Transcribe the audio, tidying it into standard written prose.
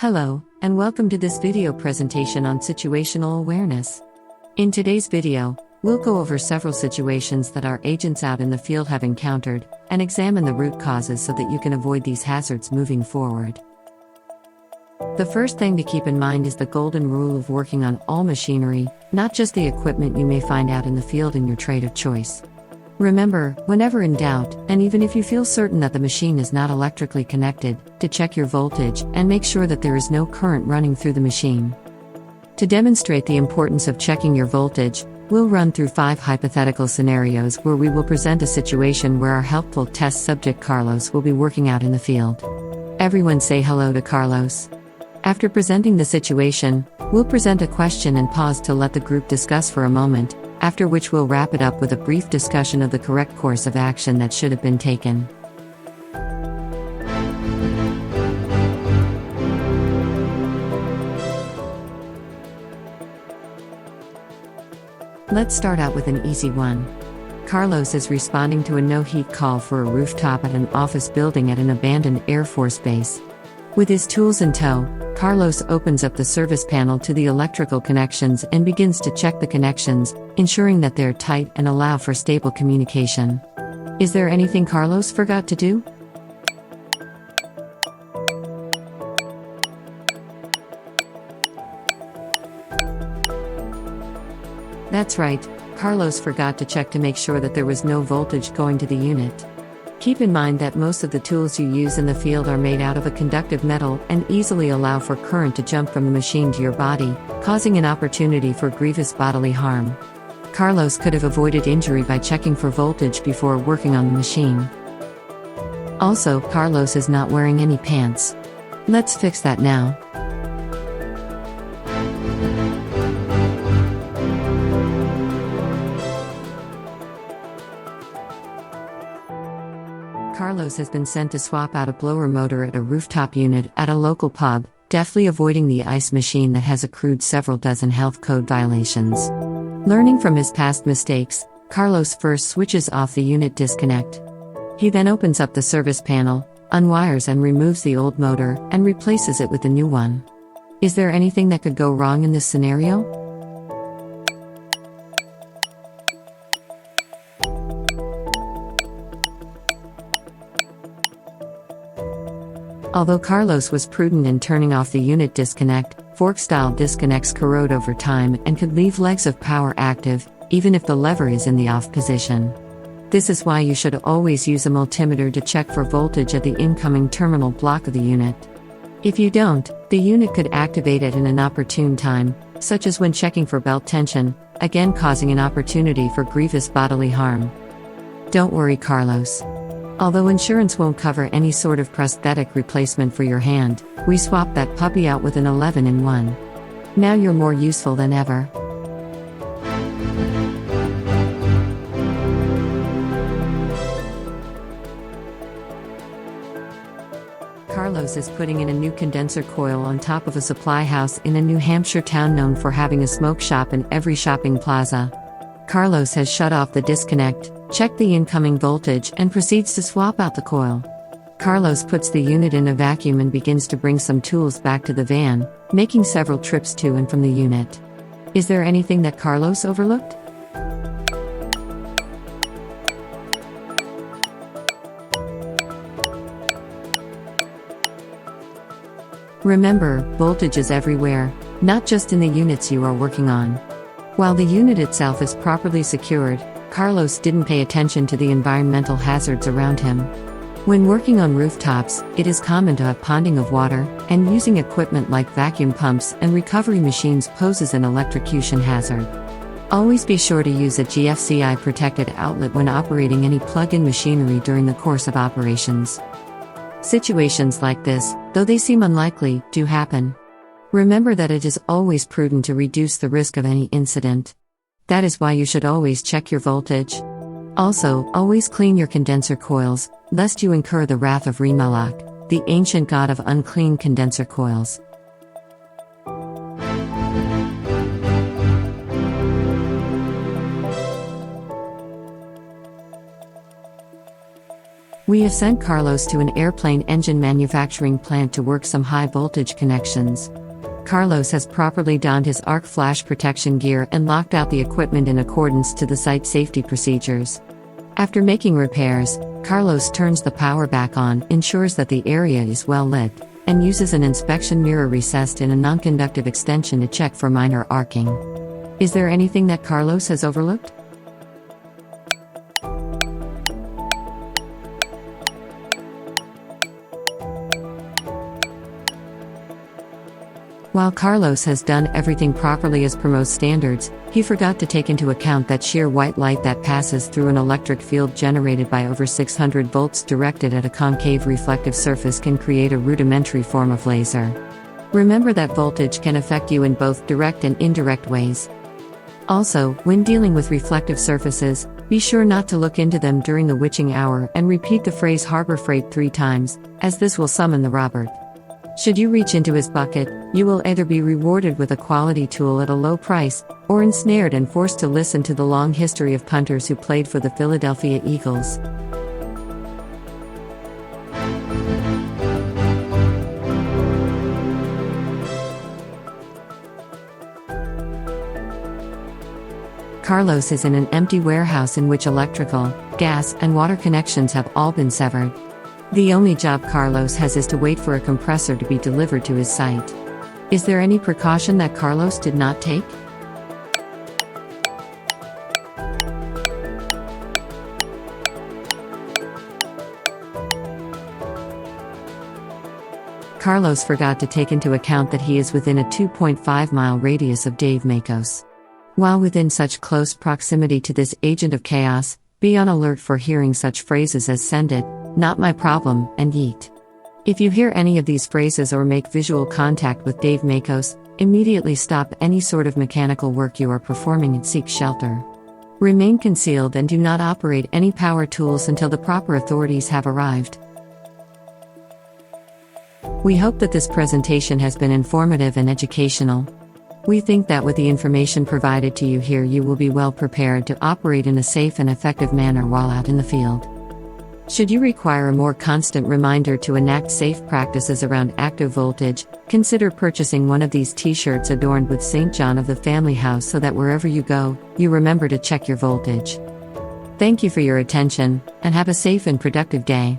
Hello, and welcome to this video presentation on situational awareness. In today's video, we'll go over several situations that our agents out in the field have encountered, and examine the root causes so that you can avoid these hazards moving forward. The first thing to keep in mind is the golden rule of working on all machinery, not just the equipment you may find out in the field in your trade of choice. Remember, whenever in doubt, and even if you feel certain that the machine is not electrically connected, to check your voltage and make sure that there is no current running through the machine. To demonstrate the importance of checking your voltage, we'll run through 5 hypothetical scenarios where we will present a situation where our helpful test subject Carlos will be working out in the field. Everyone say hello to Carlos. After presenting the situation, we'll present a question and pause to let the group discuss for a moment, after which we'll wrap it up with a brief discussion of the correct course of action that should have been taken. Let's start out with an easy one. Carlos is responding to a no-heat call for a rooftop at an office building at an abandoned Air Force base. With his tools in tow, Carlos opens up the service panel to the electrical connections and begins to check the connections, ensuring that they're tight and allow for stable communication. Is there anything Carlos forgot to do? That's right, Carlos forgot to check to make sure that there was no voltage going to the unit. Keep in mind that most of the tools you use in the field are made out of a conductive metal and easily allow for current to jump from the machine to your body, causing an opportunity for grievous bodily harm. Carlos could have avoided injury by checking for voltage before working on the machine. Also, Carlos is not wearing any pants. Let's fix that now. Carlos has been sent to swap out a blower motor at a rooftop unit at a local pub, deftly avoiding the ice machine that has accrued several dozen health code violations. Learning from his past mistakes, Carlos first switches off the unit disconnect. He then opens up the service panel, unwires and removes the old motor, and replaces it with the new one. Is there anything that could go wrong in this scenario? Although Carlos was prudent in turning off the unit disconnect, fork-style disconnects corrode over time and could leave legs of power active, even if the lever is in the off position. This is why you should always use a multimeter to check for voltage at the incoming terminal block of the unit. If you don't, the unit could activate at an inopportune time, such as when checking for belt tension, again causing an opportunity for grievous bodily harm. Don't worry, Carlos. Although insurance won't cover any sort of prosthetic replacement for your hand, we swapped that puppy out with an 11-in-1. Now you're more useful than ever. Carlos is putting in a new condenser coil on top of a supply house in a New Hampshire town known for having a smoke shop in every shopping plaza. Carlos has shut off the disconnect, checked the incoming voltage and proceeds to swap out the coil. Carlos puts the unit in a vacuum and begins to bring some tools back to the van, making several trips to and from the unit. Is there anything that Carlos overlooked? Remember, voltage is everywhere, not just in the units you are working on. While the unit itself is properly secured, Carlos didn't pay attention to the environmental hazards around him. When working on rooftops, it is common to have ponding of water, and using equipment like vacuum pumps and recovery machines poses an electrocution hazard. Always be sure to use a GFCI protected outlet when operating any plug-in machinery during the course of operations. Situations like this, though they seem unlikely, do happen. Remember that it is always prudent to reduce the risk of any incident. That is why you should always check your voltage. Also, always clean your condenser coils, lest you incur the wrath of Rimalak, the ancient god of unclean condenser coils. We have sent Carlos to an airplane engine manufacturing plant to work some high voltage connections. Carlos has properly donned his arc flash protection gear and locked out the equipment in accordance to the site safety procedures. After making repairs, Carlos turns the power back on, ensures that the area is well lit, and uses an inspection mirror recessed in a non-conductive extension to check for minor arcing. Is there anything that Carlos has overlooked? While Carlos has done everything properly as per most standards, he forgot to take into account that sheer white light that passes through an electric field generated by over 600 volts directed at a concave reflective surface can create a rudimentary form of laser. Remember that voltage can affect you in both direct and indirect ways. Also, when dealing with reflective surfaces, be sure not to look into them during the witching hour and repeat the phrase "Harbor Freight" 3 times, as this will summon the robber. Should you reach into his bucket, you will either be rewarded with a quality tool at a low price, or ensnared and forced to listen to the long history of punters who played for the Philadelphia Eagles. Carlos is in an empty warehouse in which electrical, gas, and water connections have all been severed. The only job Carlos has is to wait for a compressor to be delivered to his site. Is there any precaution that Carlos did not take? Carlos forgot to take into account that he is within a 2.5-mile radius of Dave Makos. While within such close proximity to this agent of chaos, be on alert for hearing such phrases as "send it," "not my problem," and "yeet." If you hear any of these phrases or make visual contact with Dave Makos, immediately stop any sort of mechanical work you are performing and seek shelter. Remain concealed and do not operate any power tools until the proper authorities have arrived. We hope that this presentation has been informative and educational. We think that with the information provided to you here, you will be well prepared to operate in a safe and effective manner while out in the field. Should you require a more constant reminder to enact safe practices around active voltage, consider purchasing one of these t-shirts adorned with St. John of the Family House so that wherever you go, you remember to check your voltage. Thank you for your attention, and have a safe and productive day.